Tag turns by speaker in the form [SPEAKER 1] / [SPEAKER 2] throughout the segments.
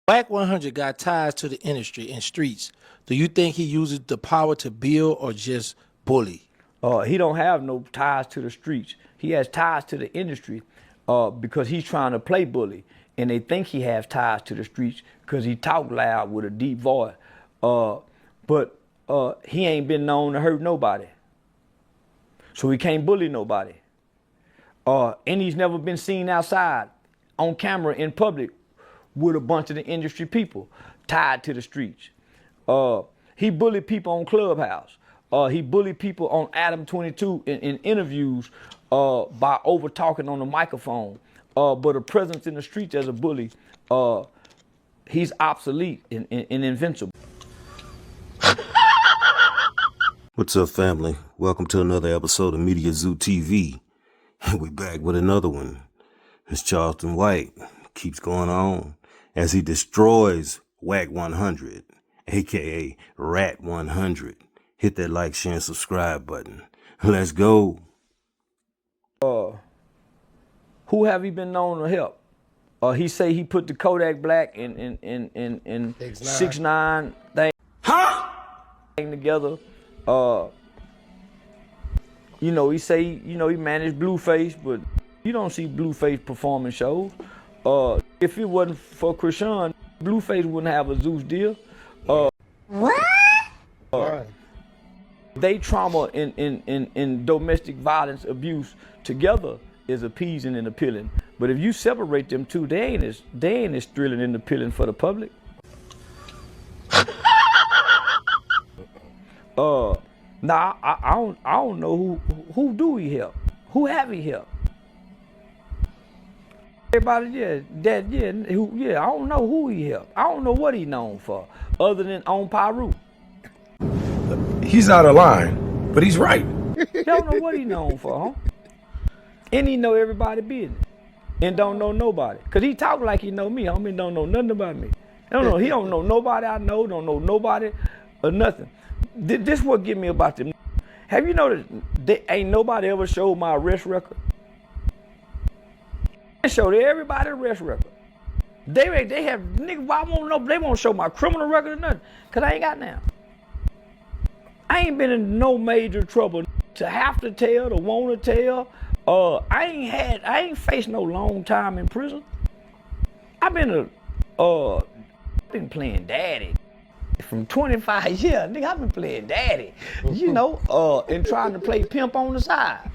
[SPEAKER 1] Wack 100 got ties to the industry and streets. Do you think he uses the power to build or just bully?
[SPEAKER 2] He don't have no ties to the streets. He has ties to the industry because he's trying to play bully. And they think he has ties to the streets because he talk loud with a deep voice. But he ain't been known to hurt nobody. So he can't bully nobody. And he's never been seen outside on camera in public with a bunch of the industry people tied to the streets. He bullied people on Clubhouse. He bullied people on Adam 22 in interviews by over talking on the microphone. But a presence in the streets as a bully, he's obsolete and invincible.
[SPEAKER 3] What's up, family? Welcome to another episode of Mediazewtv. We back with another one. It's Charleston White. Keeps going on as he destroys Wack 100, aka Rat 100. Hit that like, share, and subscribe button. Let's go.
[SPEAKER 2] Who have he been known to help? He say he put the Kodak Black in 6ix9ine thing together. He say, he managed Blueface, but you don't see Blueface performing shows. If it wasn't for Krishan, Blueface wouldn't have a Zeus deal.
[SPEAKER 4] What?
[SPEAKER 2] They trauma in domestic violence abuse together is appeasing and appealing. But if you separate them two, they ain't as thrilling and appealing for the public. I don't know who do he help? Who have he helped? Everybody, I don't know who he helped. I don't know what he known for, other than on Pyru.
[SPEAKER 5] He's out of line, but he's right.
[SPEAKER 2] You don't know what he known for, huh? And he know everybody business, and don't know nobody. Cause he talk like he know me, homie, don't know nothing about me. He don't know nobody I know, don't know nobody or nothing. This what get me about them. Have you noticed ain't nobody ever showed my arrest record? They showed everybody arrest record. They have, nigga, why won't know? They won't show my criminal record or nothing, cause I ain't got now. I ain't been in no major trouble to have to tell, to want to tell. I ain't faced no long time in prison. I've been playing daddy from 25 years. Nigga, I've been playing daddy, and trying to play pimp on the side.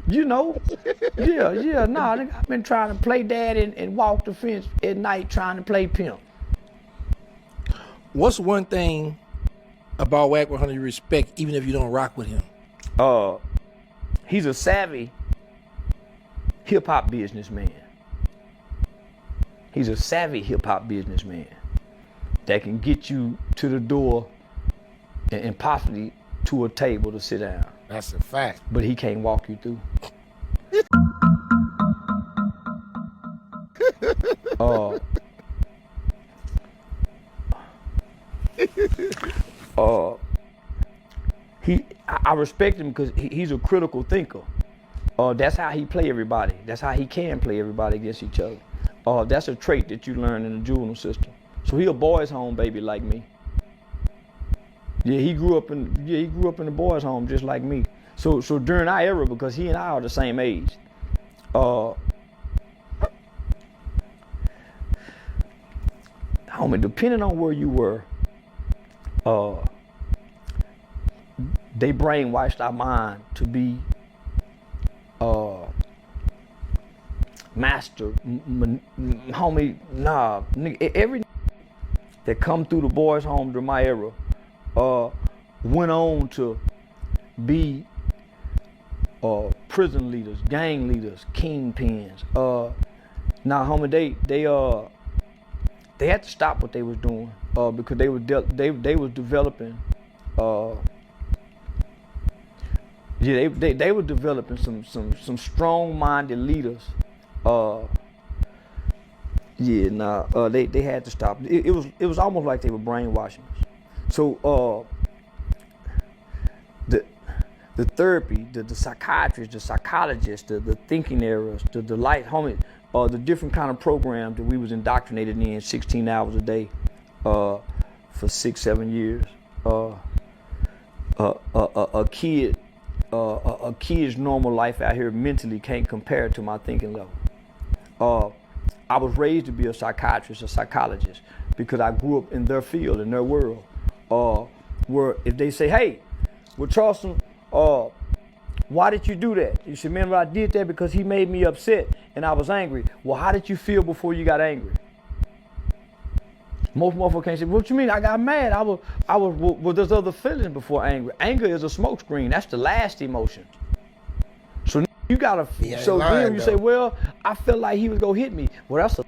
[SPEAKER 2] Nigga, I've been trying to play daddy and walk the fence at night trying to play pimp.
[SPEAKER 1] What's one thing about Wack 100 you respect, even if you don't rock with him?
[SPEAKER 2] He's a savvy hip-hop businessman. He's a savvy hip-hop businessman that can get you to the door and possibly to a table to sit down.
[SPEAKER 1] That's a fact.
[SPEAKER 2] But he can't walk you through. I respect him because he's a critical thinker. That's how he play everybody. That's how he can play everybody against each other. That's a trait that you learn in the juvenile system. So he a boys' home baby like me. He grew up in the boys' home just like me. So during our era, because he and I are the same age, homie, depending on where you were, they brainwashed our mind to be master, homie. Nah, nigga, every that come through the boys' home during my era went on to be prison leaders, gang leaders, kingpins. Nah, homie, they had to stop what they was doing because they was developing. They were developing some strong-minded leaders. They had to stop. It was almost like they were brainwashing us. So the the therapy, the psychiatrists, the psychologists, the thinking errors, the light homie, the different kind of programs that we was indoctrinated in 16 hours a day for 6-7 years. A kid's normal life out here mentally can't compare to my thinking level. I was raised to be a psychiatrist, a psychologist, because I grew up in their field, in their world. Where if they say, hey, well, Charleston, why did you do that? You say, man, well, I did that because he made me upset and I was angry. Well, how did you feel before you got angry? Most motherfuckers can't say, what you mean? I got mad. Well, there's other feelings before anger. Anger is a smokescreen. That's the last emotion. So you gotta, then you say, well, I felt like he was gonna hit me. Well, that's a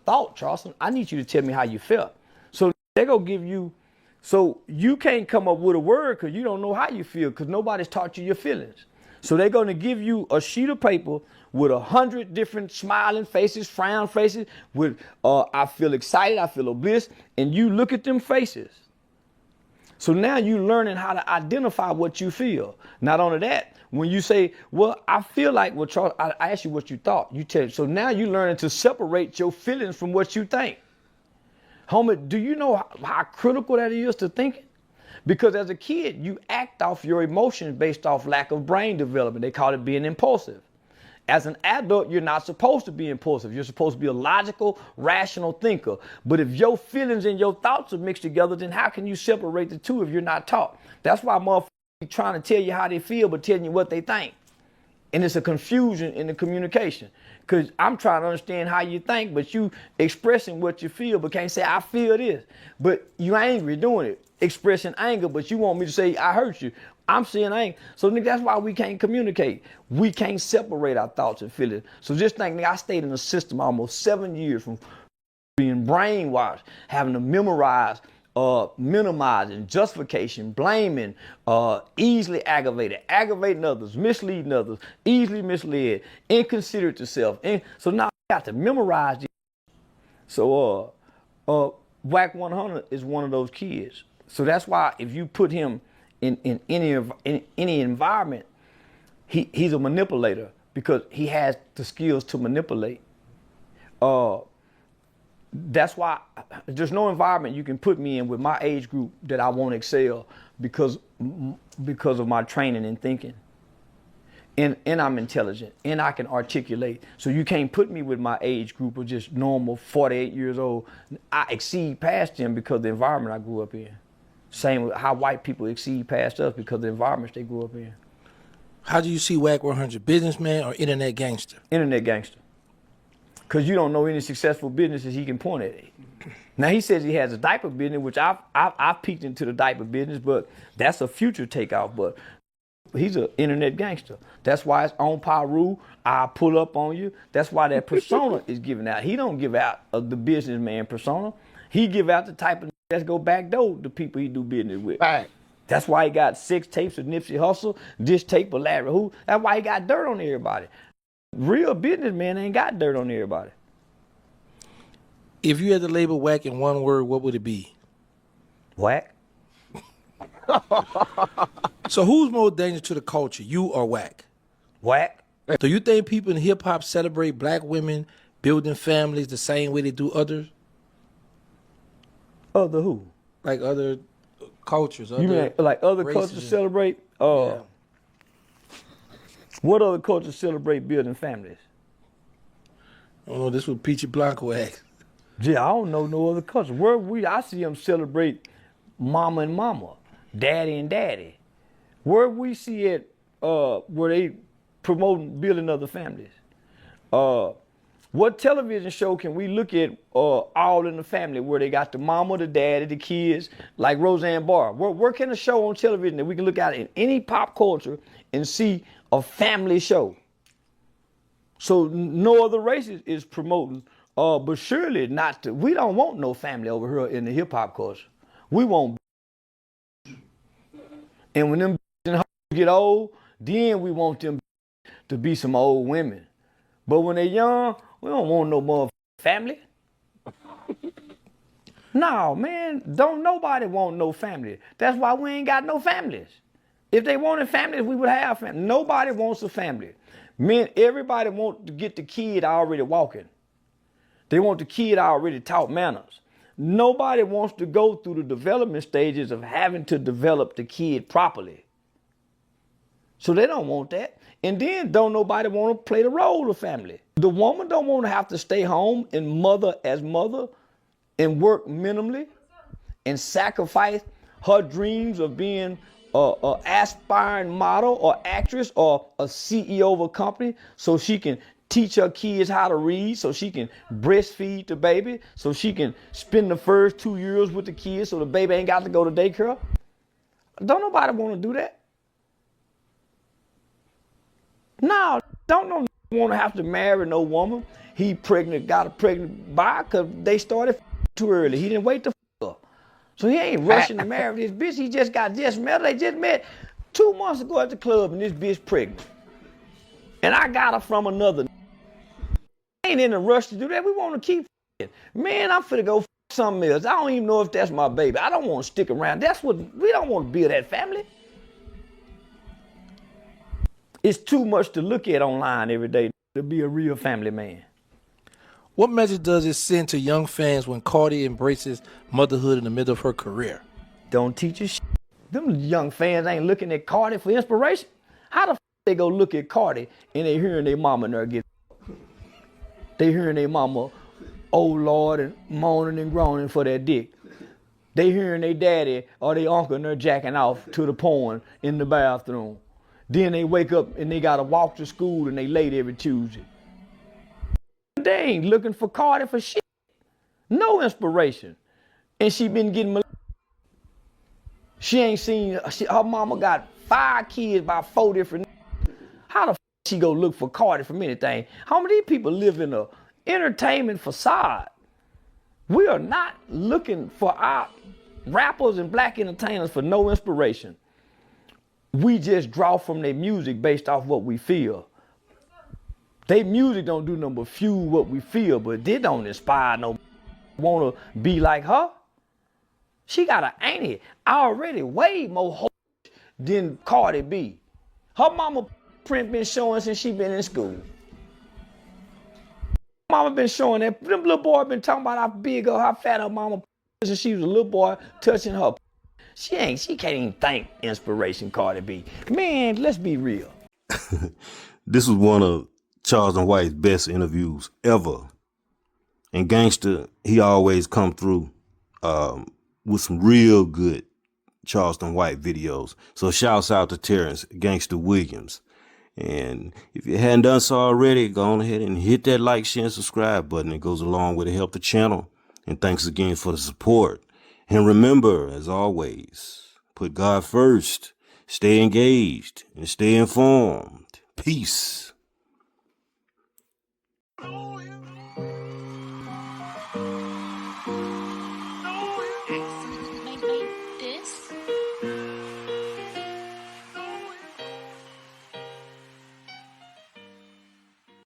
[SPEAKER 2] thought, Charleston. I need you to tell me how you felt. So they're gonna give you, so you can't come up with a word because you don't know how you feel because nobody's taught you your feelings. So they're gonna give you a sheet of paper with 100 different smiling faces, frown faces, with I feel excited, I feel bliss, and you look at them faces. So now you're learning how to identify what you feel. Not only that, when you say, well, I feel like, well, Charles, I asked you what you thought. You tell, so now you're learning to separate your feelings from what you think. Homie, do you know how critical that is to thinking? Because as a kid, you act off your emotions based off lack of brain development. They call it being impulsive. As an adult, you're not supposed to be impulsive. You're supposed to be a logical, rational thinker. But if your feelings and your thoughts are mixed together, then how can you separate the two if you're not taught? That's why motherfuckers are trying to tell you how they feel, but telling you what they think. And it's a confusion in the communication. Because I'm trying to understand how you think, but you expressing what you feel, but can't say, I feel this. But you angry doing it, expressing anger, but you want me to say, I hurt you. I'm saying anger. So nigga, that's why we can't communicate. We can't separate our thoughts and feelings. So just think, nigga, I stayed in the system almost 7 years from being brainwashed, having to memorize, minimizing, justification, blaming, easily aggravated, aggravating others, misleading others, easily misled, inconsiderate to self. And so now I got to memorize these. So Wack 100 is one of those kids. So that's why if you put him in any environment, he's a manipulator because he has the skills to manipulate. That's why there's no environment you can put me in with my age group that I won't excel because of my training and thinking. And I'm intelligent and I can articulate. So you can't put me with my age group of just normal 48 years old. I exceed past them because of the environment I grew up in. Same with how white people exceed past us because of the environments they grew up in.
[SPEAKER 1] How do you see Wack 100, businessman or internet gangster?
[SPEAKER 2] Internet gangster. Because you don't know any successful businesses he can point at. Now he says he has a diaper business, which I've peeked into the diaper business, but that's a future takeoff. But he's an internet gangster. That's why it's on Paru. I pull up on you. That's why that persona is given out. He don't give out the businessman persona. He give out the type of that's go backdoor the people he do business with.
[SPEAKER 4] Right.
[SPEAKER 2] That's why he got 6 tapes of Nipsey Hussle, this tape of Larry Who. That's why he got dirt on everybody. Real businessmen ain't got dirt on everybody.
[SPEAKER 1] If you had to label Wack in one word, what would it be?
[SPEAKER 2] Wack.
[SPEAKER 1] So who's more dangerous to the culture, you or Wack?
[SPEAKER 2] Wack.
[SPEAKER 1] Do you think people in hip hop celebrate black women building families the same way they do others?
[SPEAKER 2] Other who?
[SPEAKER 1] Like other cultures.
[SPEAKER 2] You mean like other
[SPEAKER 1] races
[SPEAKER 2] cultures celebrate?
[SPEAKER 1] Yeah.
[SPEAKER 2] What other cultures celebrate building families?
[SPEAKER 1] I don't know, this was Peachy Blanco asked.
[SPEAKER 2] Yeah, I don't know no other culture. I see them celebrate mama and mama, daddy and daddy. Where we see it, where they promoting building other families. What television show can we look at All in the Family where they got the mama, the daddy, the kids, like Roseanne Barr? Where can a show on television that we can look at in any pop culture and see a family show? So no other race is promoting, but surely not to. We don't want no family over here in the hip hop culture. We want, and when them get old, then we want them to be some old women. But when they're young, we don't want no more family. No, man, don't nobody want no family. That's why we ain't got no families. If they wanted families, we would have family. Nobody wants a family. Men, everybody wants to get the kid already walking. They want the kid already taught manners. Nobody wants to go through the development stages of having to develop the kid properly. So they don't want that. And then don't nobody want to play the role of family. The woman don't want to have to stay home and mother as mother and work minimally and sacrifice her dreams of being an aspiring model or actress or a CEO of a company so she can teach her kids how to read, so she can breastfeed the baby, so she can spend the first 2 years with the kids so the baby ain't got to go to daycare. Don't nobody want to do that. No, don't want to have to marry no woman. He pregnant, got her pregnant by because they started too early. He didn't wait to her. So he ain't rushing to marry this bitch. He just met her. They just met 2 months ago at the club and this bitch pregnant. And I got her from another. Ain't in a rush to do that. We want to keep it. Man, I'm finna go something else. I don't even know if that's my baby. I don't want to stick around. We don't want to build that family. It's too much to look at online every day to be a real family man.
[SPEAKER 1] What message does it send to young fans when Cardi embraces motherhood in the middle of her career?
[SPEAKER 2] Don't teach us shit. Them young fans ain't looking at Cardi for inspiration. How the f they go look at Cardi and they hearing their mama and her get. They hearing their mama, oh Lord, and moaning and groaning for their dick. They hearing their daddy or their uncle and they're jacking off to the porn in the bathroom. Then they wake up and they gotta walk to school and they late every Tuesday. They ain't looking for Cardi for shit. No inspiration. And she been getting she ain't seen, her mama got 5 kids by 4 different. How the f she go look for Cardi from anything? How many people live in a entertainment facade? We are not looking for our rappers and black entertainers for no inspiration. We just draw from their music based off what we feel. They music don't do nothing but fuel what we feel, but they don't inspire no wanna be like her. She got an auntie already way more hoe than Cardi B. Her mama print been showing since she been in school. Mama been showing that. Them little boy been talking about how big or how fat her mama since she was a little boy touching her. She can't even think inspiration Cardi B. Man, let's be real.
[SPEAKER 3] This was one of Charleston White's best interviews ever. And Gangsta, he always come through with some real good Charleston White videos. So shouts out to Terrence Gangsta Williams. And if you hadn't done so already, go on ahead and hit that like, share, and subscribe button. It goes a long way to help the channel. And thanks again for the support. And remember, as always, put God first, stay engaged, and stay informed. Peace.
[SPEAKER 5] Oh, yeah.